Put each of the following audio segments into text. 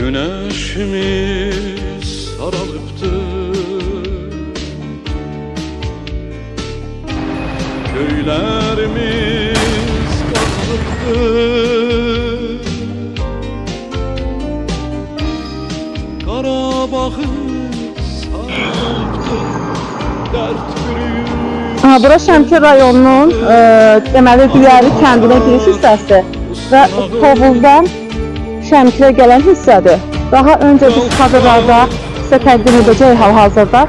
Güneşimiz saralıptır, köylerimiz karalıptır, Qarabağımız saralıptır, dert bürüyür. Bura Şəmkir rayonunun deməli Düyəli kəndinə giriş hissəsi və Tovuzdan Şəmkirə gələn hissədir. Daha öncə biz kadrlarda sizə təqdim edəcəyik hal-hazırda.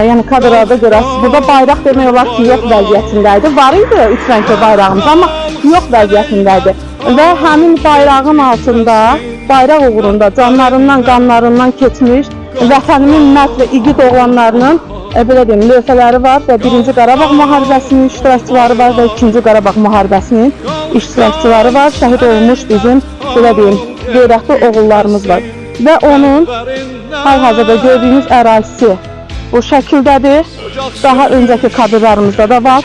Yəni kadrlarda görəsiniz. Burada bayraq demək olar ki, yox vəziyyətindəydi. Var idi 3 rəngli bayrağımız, amma yox vəziyyətindəydi. Və həmin bayrağın altında, bayraq uğrunda canlarından, qanlarından keçmiş vətənimin mərd və igid oğlanlarının belə deyim, lövhələri var və 1-ci Qarabağ müharibəsinin iştirakçıları var və 2-ci Qarabağ müharibəsinin iştirakçıları var. Şəhid olmuş bizim, belə deyim, qeyrətli oğullarımız var. Və onun hal-hazırda gördüyünüz ərazisi bu şəkildədir. Daha öncəki kadrlarımızda da var.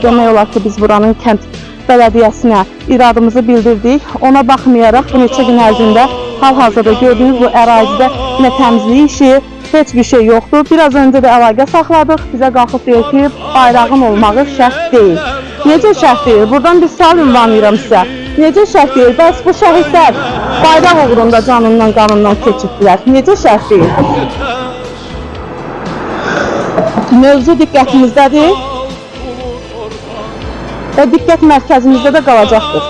Demək olar ki, biz buranın kənd bələdiyyəsinə iradımızı bildirdik. Ona baxmayaraq bu neçə gün ərzində hal-hazırda gördüyünüz bu ərazidə nə təmizlik işi, heç bir şey yoxdur. Biraz öncə də əlaqə saxladıq. Bizə qalxıb deyir ki, bayrağın olmağı şərt deyil. Necə şərt deyil? Buradan bir sual ünvanlayıram sizə. Necə şərt deyil? Bəs bu şəhidlər bayraq uğrunda canından, qanından keçibdilər. Necə şərt deyil? Mövzu diqqətimizdədir və diqqət mərkəzimizdə də qalacaqdır.